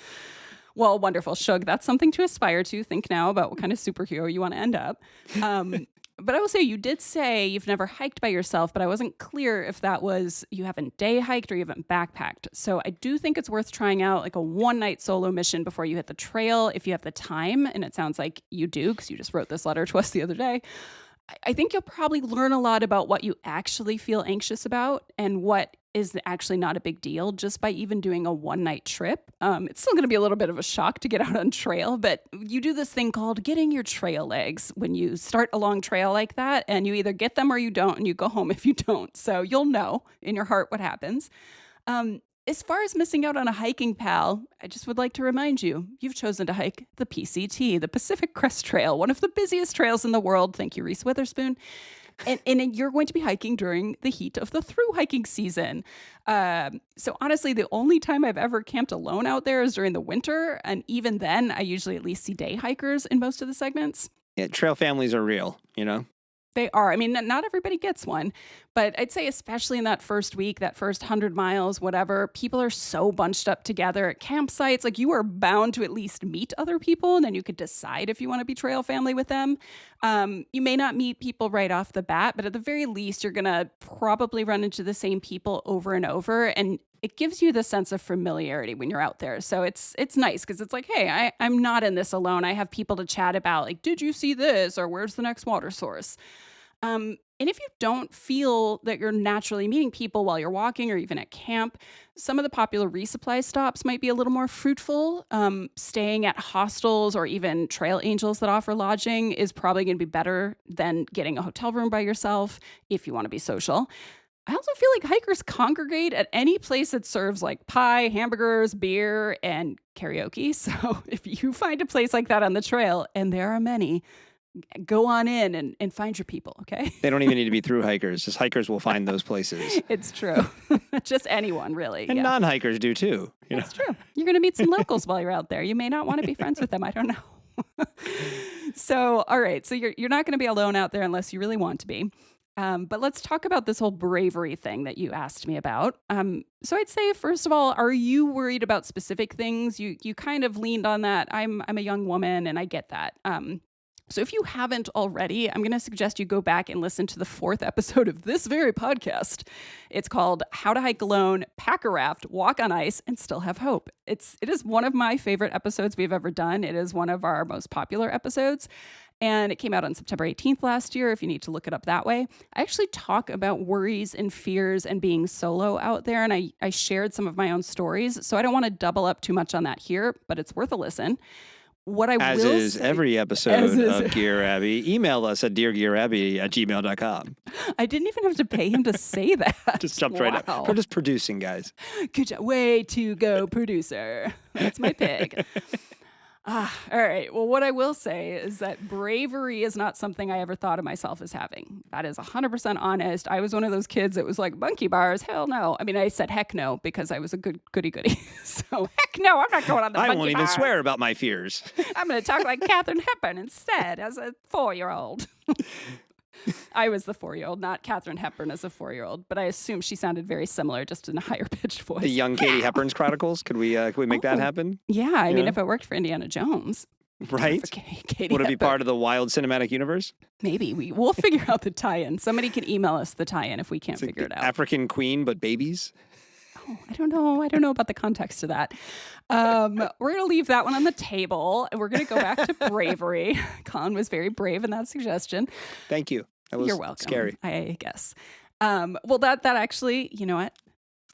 [SPEAKER 2] Well, wonderful. Shug, that's something to aspire to. Think now about what kind of superhero you want to end up. But I will say, you did say you've never hiked by yourself, but I wasn't clear if that was you haven't day hiked or you haven't backpacked. So I do think it's worth trying out like a one-night solo mission before you hit the trail if you have the time. And it sounds like you do, because you just wrote this letter to us the other day. I think you'll probably learn a lot about what you actually feel anxious about and what is actually not a big deal just by even doing a one-night trip. It's still going to be a little bit of a shock to get out on trail, but you do this thing called getting your trail legs when you start a long trail like that, and you either get them or you don't, and you go home if you don't. So you'll know in your heart what happens. As far as missing out on a hiking pal, I just would like to remind you, you've chosen to hike the PCT, the Pacific Crest Trail, one of the busiest trails in the world. Thank you, Reese Witherspoon. And you're going to be hiking during the heat of the through hiking season. So honestly, the only time I've ever camped alone out there is during the winter. And even then, I usually at least see day hikers in most of the segments.
[SPEAKER 3] Yeah, trail families are real,
[SPEAKER 2] They are. I mean, not everybody gets one, but I'd say especially in that first week, that first 100 miles, whatever, people are so bunched up together at campsites. Like, you are bound to at least meet other people, and then you could decide if you want to be trail family with them. You may not meet people right off the bat, but at the very least, you're going to probably run into the same people over and over. And it gives you the sense of familiarity when you're out there. So it's nice because it's like, hey, I'm not in this alone. I have people to chat about, like, did you see this? Or where's the next water source? And if you don't feel that you're naturally meeting people while you're walking or even at camp, some of the popular resupply stops might be a little more fruitful. Staying at hostels or even trail angels that offer lodging is probably going to be better than getting a hotel room by yourself if you want to be social. I also feel like hikers congregate at any place that serves like pie, hamburgers, beer, and karaoke. So if you find a place like that on the trail, and there are many, go on in and find your people, okay?
[SPEAKER 3] They don't even need to be through hikers. Just hikers will find those places.
[SPEAKER 2] It's true. Just anyone, really.
[SPEAKER 3] And non-hikers do too.
[SPEAKER 2] That's true. You're going to meet some locals while you're out there. You may not want to be friends with them. I don't know. So, all right. So you're not going to be alone out there unless you really want to be. But let's talk about this whole bravery thing that you asked me about. So I'd say, first of all, are you worried about specific things? You kind of leaned on that. I'm a young woman and I get that. So if you haven't already, I'm going to suggest you go back and listen to the 4th episode of this very podcast. It's called How to Hike Alone, Pack a Raft, Walk on Ice, and Still Have Hope. It is one of my favorite episodes we've ever done. It is one of our most popular episodes. And it came out on September 18th last year, if you need to look it up that way. I actually talk about worries and fears and being solo out there, and I shared some of my own stories. So I don't want to double up too much on that here, but it's worth a listen. What I
[SPEAKER 3] As
[SPEAKER 2] will
[SPEAKER 3] is
[SPEAKER 2] say,
[SPEAKER 3] every episode of Gear Abby. Email us at deargearabby@gmail.com.
[SPEAKER 2] I didn't even have to pay him to say that.
[SPEAKER 3] Just jumped right up. We're just producing, guys.
[SPEAKER 2] Good job. Way to go, producer. That's my pig. All right. Well, what I will say is that bravery is not something I ever thought of myself as having. That is 100% honest. I was one of those kids that was like, monkey bars? Hell no. I mean, I said heck no because I was a good goody-goody. So heck no, I'm not going on the monkey
[SPEAKER 3] I won't even swear about my fears.
[SPEAKER 2] I'm going to talk like Katharine Hepburn instead as a 4-year-old. I was the 4-year-old, not Katharine Hepburn as a 4-year-old, but I assume she sounded very similar, just in a higher pitched voice.
[SPEAKER 3] The young Katie Hepburn's Chronicles. Could we make that happen?
[SPEAKER 2] Yeah, I mean, if it worked for Indiana Jones,
[SPEAKER 3] right?
[SPEAKER 2] Katie
[SPEAKER 3] Would it be
[SPEAKER 2] Hepburn.
[SPEAKER 3] part of the wild cinematic universe?
[SPEAKER 2] Maybe we'll figure out the tie-in. Somebody can email us the tie-in if we can't figure it out.
[SPEAKER 3] African queen, but babies.
[SPEAKER 2] Oh, I don't know about the context to that. We're going to leave that one on the table. And we're going to go back to bravery. Colin was very brave in that suggestion.
[SPEAKER 3] Thank you. That was
[SPEAKER 2] You're welcome.
[SPEAKER 3] Scary.
[SPEAKER 2] I guess. Well, that actually, you know what?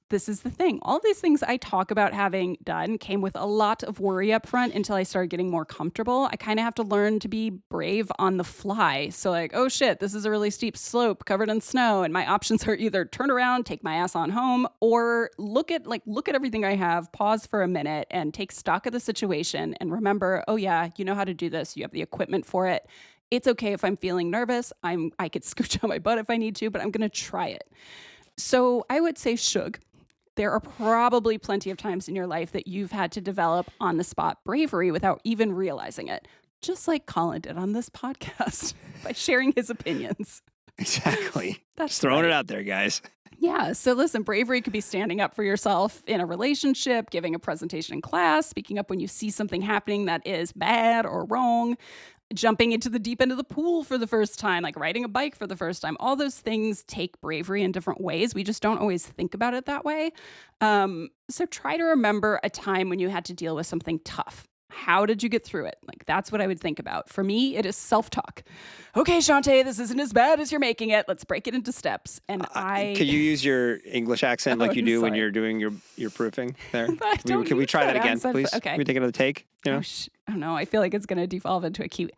[SPEAKER 2] This is the thing. All of these things I talk about having done came with a lot of worry up front until I started getting more comfortable. I kind of have to learn to be brave on the fly. So like, oh shit, this is a really steep slope covered in snow. And my options are either turn around, take my ass on home, or look at everything I have, pause for a minute and take stock of the situation and remember, oh yeah, you know how to do this. You have the equipment for it. It's okay if I'm feeling nervous. I could scooch out my butt if I need to, but I'm going to try it. So I would say shug. There are probably plenty of times in your life that you've had to develop on-the-spot bravery without even realizing it, just like Colin did on this podcast by sharing his opinions.
[SPEAKER 3] Exactly.
[SPEAKER 2] That's
[SPEAKER 3] just throwing
[SPEAKER 2] right.
[SPEAKER 3] it out there, guys.
[SPEAKER 2] Yeah. So listen, bravery could be standing up for yourself in a relationship, giving a presentation in class, speaking up when you see something happening that is bad or wrong, jumping into the deep end of the pool for the first time, like riding a bike for the first time. All those things take bravery in different ways. We just don't always think about it that way. So try to remember a time when you had to deal with something tough. How did you get through it? Like, that's what I would think about. For me, it is self-talk. Okay, Shawnté, this isn't as bad as you're making it. Let's break it into steps. And
[SPEAKER 3] Can you use your English accent like you do when you're doing your proofing there? Can we try that again, please?
[SPEAKER 2] Okay.
[SPEAKER 3] Can we take another take? You know?
[SPEAKER 2] Oh, no, I feel like it's going to devolve into a Kiwi.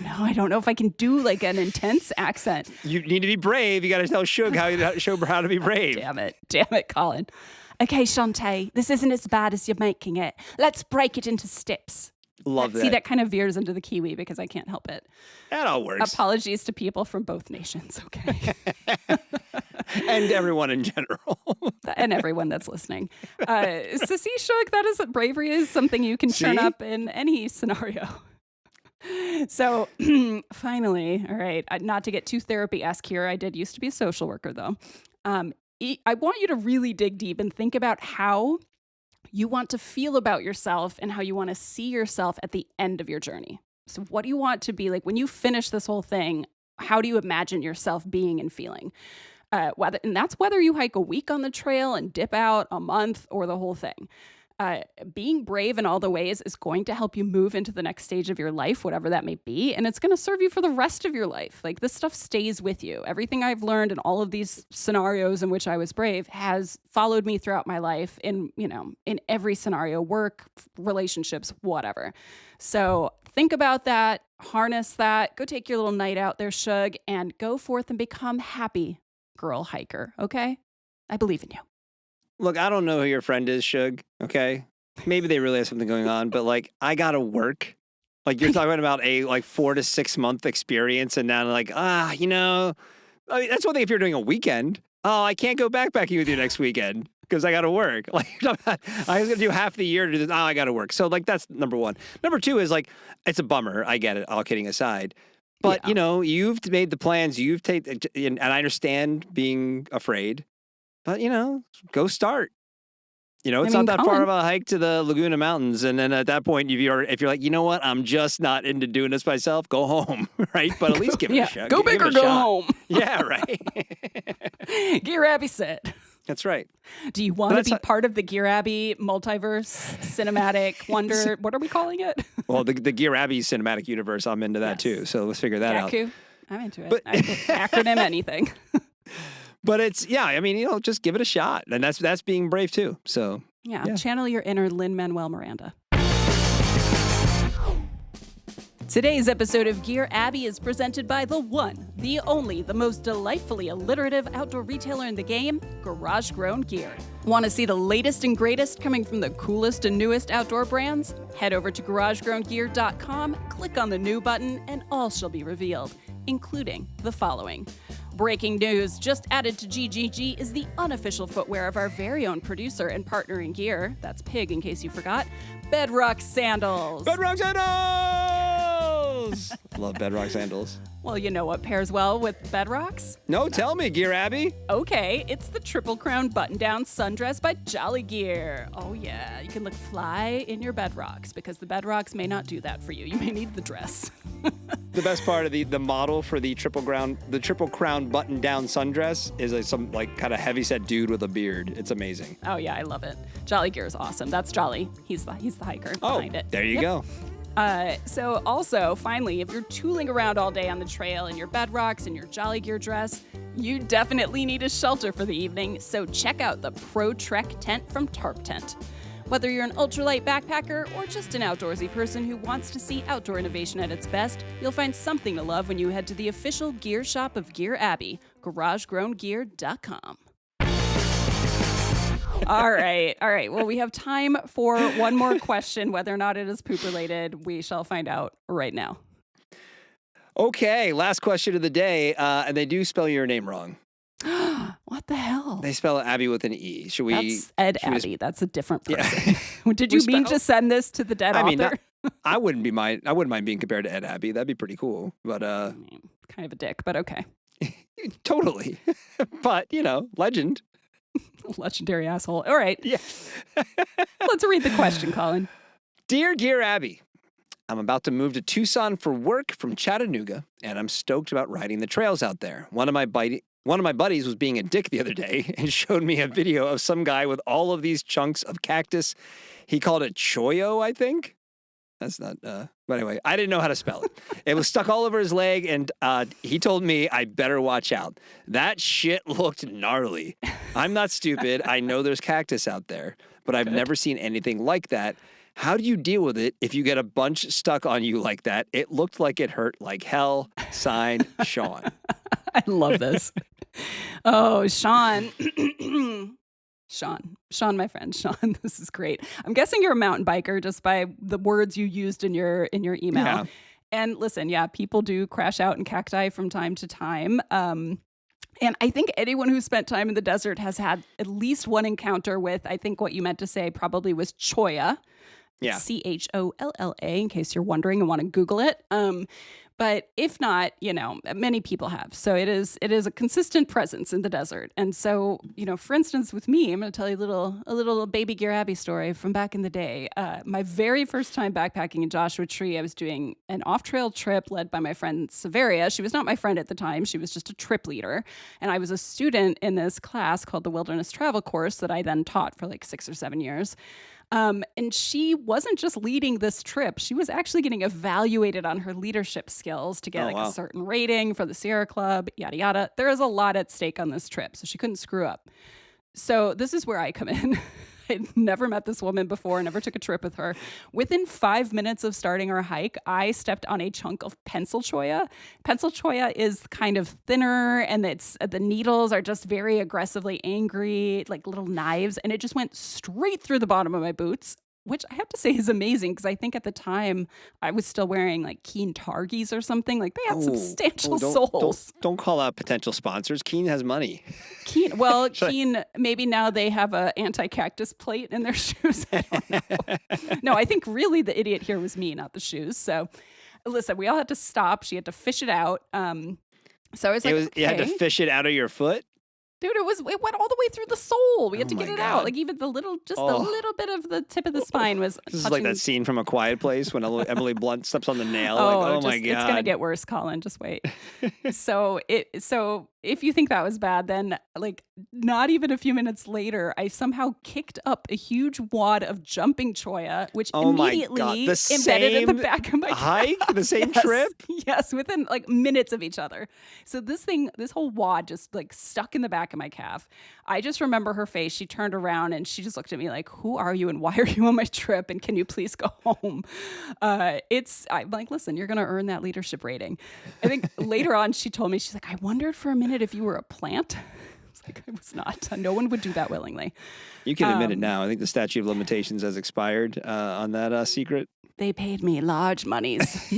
[SPEAKER 2] No, I don't know if I can do like an intense accent.
[SPEAKER 3] You need to be brave. You got to tell Shug how to be brave.
[SPEAKER 2] Damn it, Colin. Okay, Shawnté, this isn't as bad as you're making it. Let's break it into steps.
[SPEAKER 3] Love that.
[SPEAKER 2] See, that kind of veers into the Kiwi because I can't help it.
[SPEAKER 3] That all works.
[SPEAKER 2] Apologies to people from both nations, okay?
[SPEAKER 3] And everyone in general.
[SPEAKER 2] And everyone that's listening. So see, Shug, bravery is something you can turn up in any scenario. So finally, all right, not to get too therapy-esque here, I did used to be a social worker though. I want you to really dig deep and think about how you want to feel about yourself and how you want to see yourself at the end of your journey. So what do you want to be like when you finish this whole thing? How do you imagine yourself being and feeling? And that's whether you hike a week on the trail and dip out a month or the whole thing. Being brave in all the ways is going to help you move into the next stage of your life, whatever that may be. And it's going to serve you for the rest of your life. Like, this stuff stays with you. Everything I've learned in all of these scenarios in which I was brave has followed me throughout my life in every scenario, work, relationships, whatever. So think about that, harness that, go take your little night out there, Shug, and go forth and become happy, girl hiker. Okay? I believe in you.
[SPEAKER 3] Look, I don't know who your friend is, Shug, okay? Maybe they really have something going on, but like, I gotta work. Like, you're talking about a 4 to 6 month experience, and now like, I mean, that's one thing if you're doing a weekend. Oh, I can't go backpacking with you next weekend because I gotta work. Like, I was gonna do half the year to do this. Oh, I gotta work. So like, that's number one. Number two is like, it's a bummer. I get it, all kidding aside. But you've made the plans, you've taken, and I understand being afraid. But, go start. It's not that far of a hike to the Laguna Mountains. And then at that point, if you're like, you know what, I'm just not into doing this myself, go home, right? But at least give it a shot.
[SPEAKER 2] Go big or go home.
[SPEAKER 3] Yeah, right.
[SPEAKER 2] Gearabby said.
[SPEAKER 3] That's right.
[SPEAKER 2] Do you want to be part of the Gearabby multiverse cinematic wonder? What are we calling it?
[SPEAKER 3] Well, the Gearabby cinematic universe, I'm into that too. So let's figure that out.
[SPEAKER 2] I'm into it. I acronym anything.
[SPEAKER 3] But it's, just give it a shot. And that's being brave too. So,
[SPEAKER 2] channel your inner Lin-Manuel Miranda. Today's episode of Gearabby is presented by the one, the only, the most delightfully alliterative outdoor retailer in the game, Garage Grown Gear. Want to see the latest and greatest coming from the coolest and newest outdoor brands? Head over to garagegrowngear.com, click on the new button, and all shall be revealed, including the following. Breaking news, just added to GGG is the unofficial footwear of our very own producer and partner in gear, that's Pig in case you forgot, Bedrock Sandals.
[SPEAKER 3] Bedrock Sandals! Love Bedrock Sandals.
[SPEAKER 2] Well, you know what pairs well with Bedrocks?
[SPEAKER 3] No, tell me, Gearabby.
[SPEAKER 2] Okay, it's the Triple Crown button-down sundress by Jolly Gear. Oh yeah, you can look fly in your Bedrocks because the Bedrocks may not do that for you. You may need the dress.
[SPEAKER 3] The best part of the model for the Triple Crown button-down sundress is some kind of heavy-set dude with a beard. It's amazing.
[SPEAKER 2] Oh yeah, I love it. Jolly Gear is awesome. That's Jolly. He's the hiker behind it.
[SPEAKER 3] There you go.
[SPEAKER 2] So also, finally, if you're tooling around all day on the trail in your Bedrocks and your Jolly Gear dress, you definitely need a shelter for the evening, so check out the Pro Trek tent from Tarp Tent. Whether you're an ultralight backpacker or just an outdoorsy person who wants to see outdoor innovation at its best, you'll find something to love when you head to the official gear shop of Gearabby, garagegrowngear.com. All right. Well, we have time for one more question. Whether or not it is poop related, we shall find out right now.
[SPEAKER 3] Okay, last question of the day, and they do spell your name wrong.
[SPEAKER 2] What the hell?
[SPEAKER 3] They spell Abby with an E. Should we?
[SPEAKER 2] That's Ed Abby. That's a different person. Yeah. Did you mean to send this to the dead author?
[SPEAKER 3] I wouldn't mind being compared to Ed Abby. That'd be pretty cool. But
[SPEAKER 2] kind of a dick, but okay.
[SPEAKER 3] Totally. But legend.
[SPEAKER 2] Legendary asshole. All right.
[SPEAKER 3] Yeah.
[SPEAKER 2] Let's read the question, Colin.
[SPEAKER 3] Dear Gearabby, I'm about to move to Tucson for work from Chattanooga, and I'm stoked about riding the trails out there. One of my buddies was being a dick the other day and showed me a video of some guy with all of these chunks of cactus. He called it cholla, I think. That's not, but anyway, I didn't know how to spell it. It was stuck all over his leg, and he told me I better watch out. That shit looked gnarly. I'm not stupid. I know there's cactus out there, but I've never seen anything like that. How do you deal with it if you get a bunch stuck on you like that? It looked like it hurt like hell. Signed, Sean.
[SPEAKER 2] I love this. Oh, Sean. Sean, my friend, Sean, this is great. I'm guessing you're a mountain biker just by the words you used in your email. Yeah. And listen, people do crash out in cacti from time to time. And I think anyone who spent time in the desert has had at least one encounter with, I think what you meant to say probably was cholla. Yeah. CHOLLA, in case you're wondering and want to Google it. But if not, many people have. So it is a consistent presence in the desert. And so, for instance, with me, I'm going to tell you a little baby deargearabby story from back in the day. My very first time backpacking in Joshua Tree, I was doing an off-trail trip led by my friend Severia. She was not my friend at the time. She was just a trip leader. And I was a student in this class called the Wilderness Travel course that I then taught for like 6 or 7 years. And she wasn't just leading this trip. She was actually getting evaluated on her leadership skills to get a certain rating for the Sierra Club, yada, yada. There is a lot at stake on this trip, so she couldn't screw up. So this is where I come in. I'd never met this woman before, never took a trip with her. Within 5 minutes of starting our hike, I stepped on a chunk of pencil cholla. Pencil cholla is kind of thinner, and the needles are just very aggressively angry, like little knives, and it just went straight through the bottom of my boots, which I have to say is amazing because I think at the time I was still wearing like Keen Targies or something. Like they had substantial soles.
[SPEAKER 3] Don't call out potential sponsors. Keen has money.
[SPEAKER 2] Keen, maybe now they have a anti-cactus plate in their shoes. I don't know. No, I think really the idiot here was me, not the shoes. So listen, we all had to stop. She had to fish it out. So I was like,
[SPEAKER 3] you had to fish it out of your foot?
[SPEAKER 2] Dude, it went all the way through the sole. We had to get it out. Like even the little bit of the tip of the spine was
[SPEAKER 3] This is like that scene from A Quiet Place when Emily Blunt steps on the nail. My God.
[SPEAKER 2] It's going to get worse, Colin. Just wait. So if you think that was bad, then like not even a few minutes later, I somehow kicked up a huge wad of jumping cholla, which immediately embedded in the back of my
[SPEAKER 3] hike. The same
[SPEAKER 2] yes,
[SPEAKER 3] trip?
[SPEAKER 2] Yes, within like minutes of each other. So this whole wad just like stuck in the back of my calf. I just remember her face. She turned around and she just looked at me like, "Who are you and why are you on my trip? And can you please go home?" I'm like, "Listen, you're going to earn that leadership rating." I think later on she told me, she's like, "I wondered for a minute if you were a plant." I was like, "I was not. No one would do that willingly."
[SPEAKER 3] You can admit it now. I think the statute of limitations has expired on that secret.
[SPEAKER 2] They paid me large monies.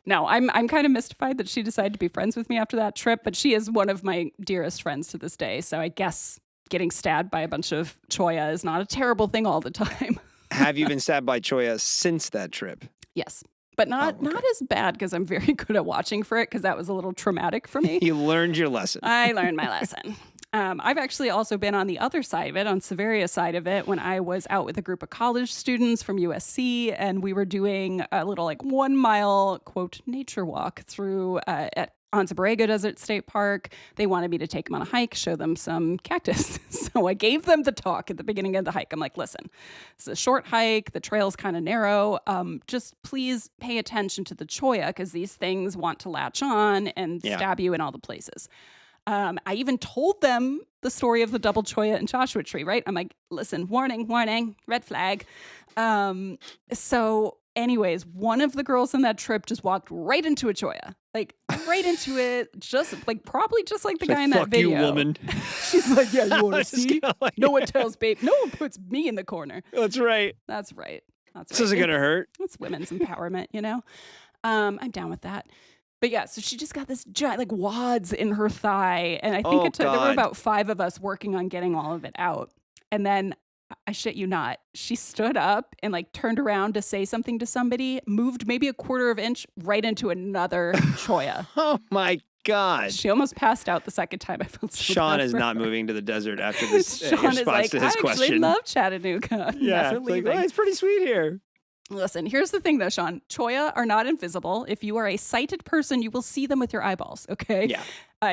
[SPEAKER 2] No, I'm kind of mystified that she decided to be friends with me after that trip, but she is one of my dearest friends to this day. So I guess getting stabbed by a bunch of cholla is not a terrible thing all the time.
[SPEAKER 3] Have you been stabbed by cholla since that trip?
[SPEAKER 2] Yes. But not as bad because I'm very good at watching for it because that was a little traumatic for me.
[SPEAKER 3] You learned your lesson.
[SPEAKER 2] I learned my lesson. I've actually also been on the other side of it, on Severia's side of it, when I was out with a group of college students from USC, and we were doing a little 1 mile, quote, nature walk through at Anza Borrego Desert State Park. They wanted me to take them on a hike, show them some cactus. So I gave them the talk at the beginning of the hike. I'm like, "Listen, it's a short hike. The trail's kind of narrow. Just please pay attention to the cholla because these things want to latch on and stab you in all the places." I even told them the story of the double cholla in Joshua Tree, right? I'm like, "Listen, warning, red flag." So anyways, one of the girls in that trip just walked right into a cholla, like right into it, just like probably just like the guy in that video.
[SPEAKER 3] "Fuck you, woman."
[SPEAKER 2] She's like, "Yeah, you want to see? No one tells babe. No one puts me in the corner."
[SPEAKER 3] That's right.
[SPEAKER 2] That's right.
[SPEAKER 3] This isn't going to hurt.
[SPEAKER 2] It's women's empowerment, I'm down with that. But yeah, so she just got this giant, wads in her thigh. And I think there were about 5 of us working on getting all of it out. And then, I shit you not, she stood up and turned around to say something to somebody, moved maybe a 1/4 inch right into another cholla.
[SPEAKER 3] Oh my God.
[SPEAKER 2] She almost passed out the second time. I felt so
[SPEAKER 3] Sean
[SPEAKER 2] bad
[SPEAKER 3] is
[SPEAKER 2] for
[SPEAKER 3] not
[SPEAKER 2] her.
[SPEAKER 3] moving to the desert after this
[SPEAKER 2] Sean
[SPEAKER 3] response to his
[SPEAKER 2] I
[SPEAKER 3] question.
[SPEAKER 2] actually love Chattanooga.
[SPEAKER 3] Yeah,
[SPEAKER 2] Never leaving.
[SPEAKER 3] it's pretty sweet here.
[SPEAKER 2] Listen, here's the thing though, Sean. Cholla are not invisible. If you are a sighted person, you will see them with your eyeballs, okay?
[SPEAKER 3] Yeah.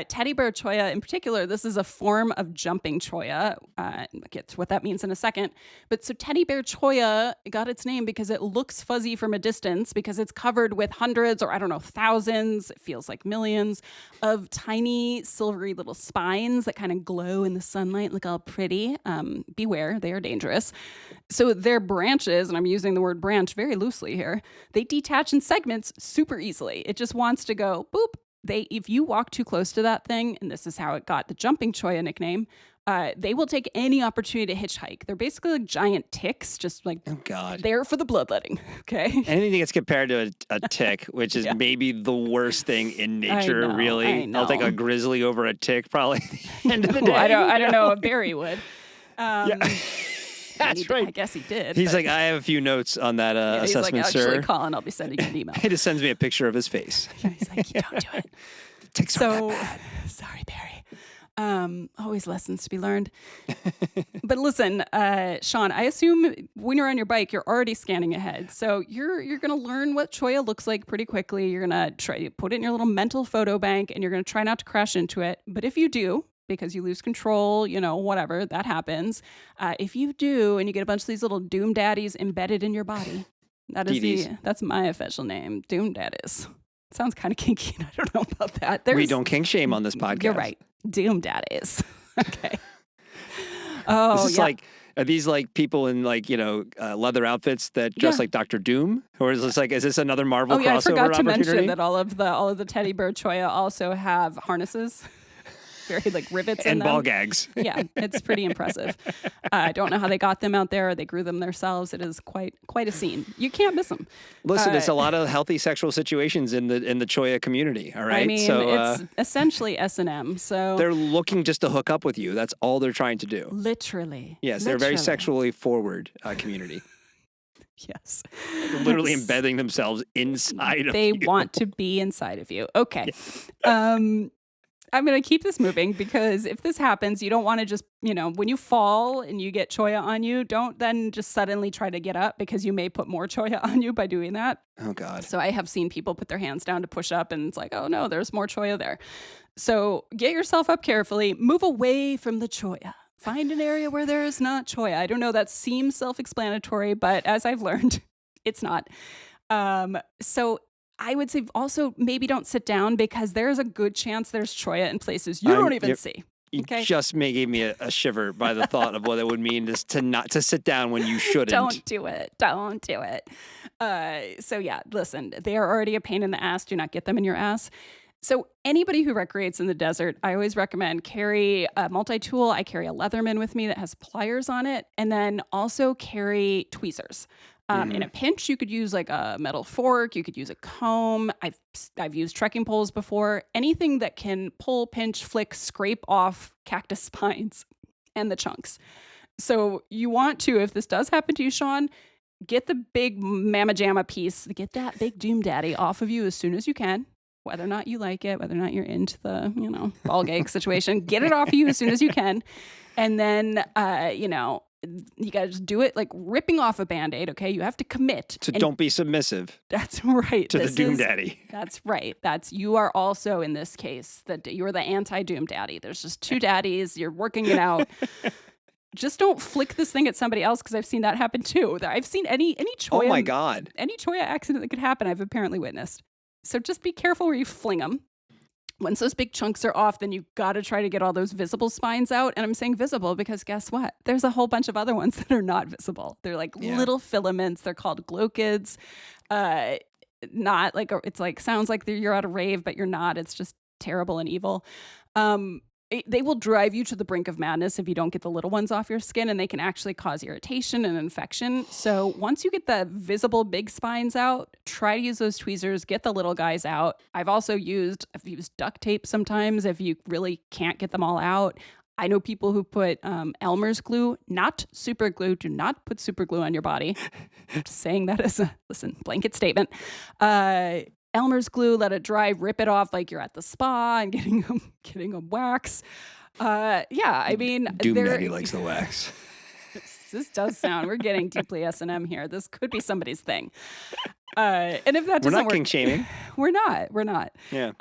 [SPEAKER 2] Teddy bear cholla in particular, this is a form of jumping cholla. I'll get to what that means in a second. But so teddy bear cholla got its name because it looks fuzzy from a distance because it's covered with hundreds or thousands, it feels like millions, of tiny silvery little spines that kind of glow in the sunlight, look all pretty. Beware, they are dangerous. So their branches, and I'm using the word branch very loosely here, they detach in segments super easily. It just wants to go boop. If you walk too close to that thing, and this is how it got the jumping cholla nickname, they will take any opportunity to hitchhike. They're basically like giant ticks, just there for the bloodletting. Okay.
[SPEAKER 3] Anything that gets compared to a tick, which is maybe the worst thing in nature, really.
[SPEAKER 2] I know.
[SPEAKER 3] I'll take a grizzly over a tick, probably. At the end of the day.
[SPEAKER 2] I don't know if Barry would.
[SPEAKER 3] That's right.
[SPEAKER 2] I guess he did.
[SPEAKER 3] He's
[SPEAKER 2] but-
[SPEAKER 3] like, I have a few notes on that
[SPEAKER 2] he's like,
[SPEAKER 3] assessment,
[SPEAKER 2] actually,
[SPEAKER 3] sir.
[SPEAKER 2] Colin, I'll be sending you an email.
[SPEAKER 3] He just sends me a picture of his face.
[SPEAKER 2] He's like, you don't do it.
[SPEAKER 3] Ticks aren't that bad.
[SPEAKER 2] Sorry, Barry. Always lessons to be learned. But listen, Sean, I assume when you're on your bike, you're already scanning ahead. So you're going to learn what cholla looks like pretty quickly. You're going to try to put it in your little mental photo bank, and you're going to try not to crash into it. But if you do, because you lose control, whatever, that happens. If you do, and you get a bunch of these little doom daddies embedded in your body, that's my official name, doom daddies. Sounds kind of kinky, and I don't know about that.
[SPEAKER 3] We don't kink shame on this podcast.
[SPEAKER 2] You're right. Doom daddies. Okay.
[SPEAKER 3] Is this are these like people in leather outfits that dress like Dr. Doom? Or is this another Marvel crossover
[SPEAKER 2] I forgot to
[SPEAKER 3] opportunity?
[SPEAKER 2] mention that all of the teddy bear cholla also have harnesses. Very like rivets in
[SPEAKER 3] and
[SPEAKER 2] them.
[SPEAKER 3] ball gags.
[SPEAKER 2] Yeah, it's pretty impressive. I don't know how they got them out there. They grew them themselves. It is quite a scene. You can't miss them.
[SPEAKER 3] Listen, there's a lot of healthy sexual situations in the cholla community. All right,
[SPEAKER 2] I mean, it's essentially S&M. So
[SPEAKER 3] they're looking just to hook up with you. That's all they're trying to do.
[SPEAKER 2] Literally.
[SPEAKER 3] Yes, they're a very sexually forward community.
[SPEAKER 2] Yes.
[SPEAKER 3] They're literally embedding themselves inside of you.
[SPEAKER 2] They want to be inside of you. Okay. Yeah. I'm going to keep this moving because if this happens, you don't want to just, when you fall and you get cholla on you, don't then just suddenly try to get up because you may put more cholla on you by doing that.
[SPEAKER 3] Oh, God.
[SPEAKER 2] So I have seen people put their hands down to push up and it's like, oh, no, there's more cholla there. So get yourself up carefully. Move away from the cholla. Find an area where there is not cholla. I don't know. That seems self-explanatory, but as I've learned, it's not. So I would say also maybe don't sit down because there's a good chance there's cholla in places you don't even see. Okay?
[SPEAKER 3] You just gave me a shiver by the thought of what it would mean to sit down when you shouldn't.
[SPEAKER 2] Don't do it. Don't do it. So yeah, listen, they are already a pain in the ass. Do not get them in your ass. So anybody who recreates in the desert, I always recommend carry a multi-tool. I carry a Leatherman with me that has pliers on it, and then also carry tweezers. In a pinch, you could use like a metal fork. You could use a comb. I've used trekking poles before. Anything that can pull, pinch, flick, scrape off cactus spines and the chunks. So you want to, if this does happen to you, Sean, get the big mamma jamma piece, get that big doom daddy off of you as soon as you can. Whether or not you like it, whether or not you're into the, ball gag situation, get it off of you as soon as you can. And then, you got to just do it like ripping off a Band-Aid, okay? You have to commit.
[SPEAKER 3] So don't be submissive.
[SPEAKER 2] That's right.
[SPEAKER 3] To the Doom Daddy.
[SPEAKER 2] That's right. You are also, in this case, you're the anti-Doom Daddy. There's just two daddies. You're working it out. Just don't flick this thing at somebody else because I've seen that happen too. I've seen any cholla.
[SPEAKER 3] Oh my God.
[SPEAKER 2] Any cholla accident that could happen, I've apparently witnessed. So just be careful where you fling them. Once those big chunks are off, then you've got to try to get all those visible spines out. And I'm saying visible because guess what? There's a whole bunch of other ones that are not visible. They're like little filaments. They're called glochids. Not like, it's like, sounds like you're at a rave, but you're not. It's just terrible and evil. They will drive you to the brink of madness if you don't get the little ones off your skin, and they can actually cause irritation and infection. So once you get the visible big spines out, try to use those tweezers, get the little guys out. I've used duct tape sometimes if you really can't get them all out. I know people who put Elmer's glue, not super glue. Do not put super glue on your body. I'm just saying that as a blanket statement. Elmer's glue, let it dry, rip it off like you're at the spa and getting them wax. I mean,
[SPEAKER 3] Doom Daddy likes the wax.
[SPEAKER 2] This does sound, we're getting deeply S&M here. This could be somebody's thing. And if that doesn't work,
[SPEAKER 3] we're not kink shaming.
[SPEAKER 2] We're not.
[SPEAKER 3] Yeah.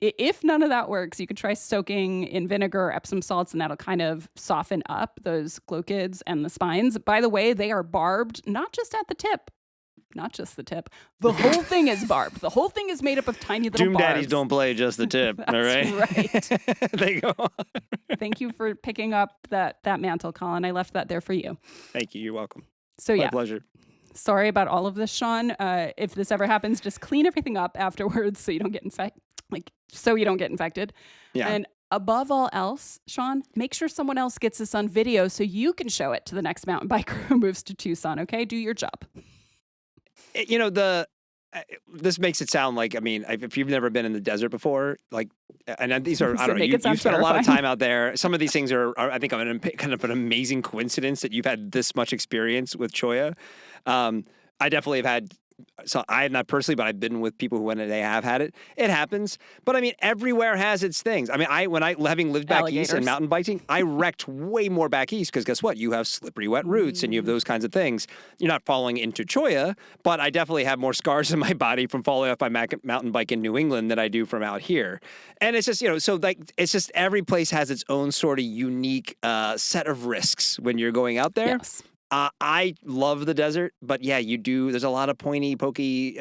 [SPEAKER 2] If none of that works, you can try soaking in vinegar or Epsom salts, and that'll kind of soften up those glochids and the spines. By the way, they are barbed, not just at the tip. Not just the tip. The whole thing is barbed. The whole thing is made up of tiny little
[SPEAKER 3] Doom
[SPEAKER 2] barbs.
[SPEAKER 3] Daddies don't play just the tip, all right?
[SPEAKER 2] Right.
[SPEAKER 3] They go on.
[SPEAKER 2] Thank you for picking up that mantle, Colin. I left that there for you.
[SPEAKER 3] Thank you. You're welcome.
[SPEAKER 2] So
[SPEAKER 3] My pleasure.
[SPEAKER 2] Sorry about all of this, Sean. If this ever happens, just clean everything up afterwards so you don't get infected.
[SPEAKER 3] Yeah.
[SPEAKER 2] And above all else, Sean, make sure someone else gets this on video so you can show it to the next mountain biker who moves to Tucson, okay? Do your job.
[SPEAKER 3] this makes it sound like, I mean, if you've never been in the desert before, like, and these are, I don't know, you spent a lot of time out there. Some of these things are I think, kind of an amazing coincidence that you've had this much experience with cholla. I definitely have had, so I have not personally, but I've been with people who, when they have had it, it happens. But I mean, everywhere has its things. I mean, having lived back east and mountain biking, I wrecked way more back east because guess what? You have slippery, wet roots and you have those kinds of things. You're not falling into cholla, but I definitely have more scars in my body from falling off my mountain bike in New England than I do from out here. And it's just, so like, it's just every place has its own sort of unique set of risks when you're going out there.
[SPEAKER 2] Yes.
[SPEAKER 3] I love the desert, but yeah, there's a lot of pointy, pokey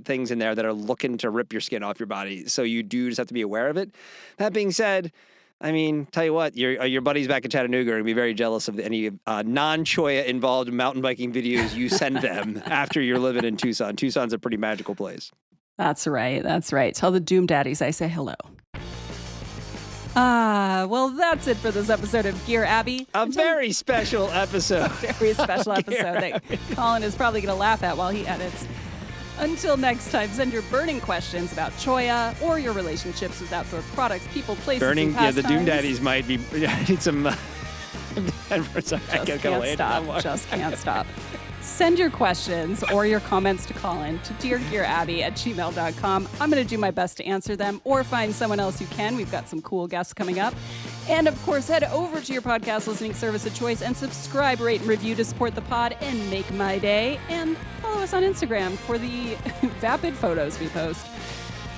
[SPEAKER 3] things in there that are looking to rip your skin off your body. So you do just have to be aware of it. That being said, I mean, tell you what, your buddies back in Chattanooga are going to be very jealous of any non-cholla involved mountain biking videos you send them after you're living in Tucson. Tucson's a pretty magical place.
[SPEAKER 2] That's right. That's right. Tell the Doom Daddies I say hello. Well, that's it for this episode of Gear Abby.
[SPEAKER 3] A very special episode.
[SPEAKER 2] Very special episode that Colin is probably going to laugh at while he edits. Until next time, send your burning questions about cholla or your relationships with outdoor products, people, places, and pastimes.
[SPEAKER 3] The Doom Daddies might be need some.
[SPEAKER 2] Just can't stop. Send your questions or your comments to Colin to deargearabby@gmail.com. I'm going to do my best to answer them or find someone else who can. We've got some cool guests coming up. And of course, head over to your podcast listening service of choice and subscribe, rate, and review to support the pod and make my day. And follow us on Instagram for the vapid photos we post.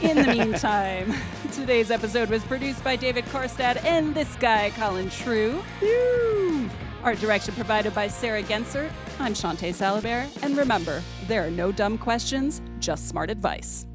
[SPEAKER 2] In the meantime, today's episode was produced by David Karstad and this guy, Colin True. Art direction provided by Sarah Gensert. I'm Shawnté Salabert. And remember, there are no dumb questions, just smart advice.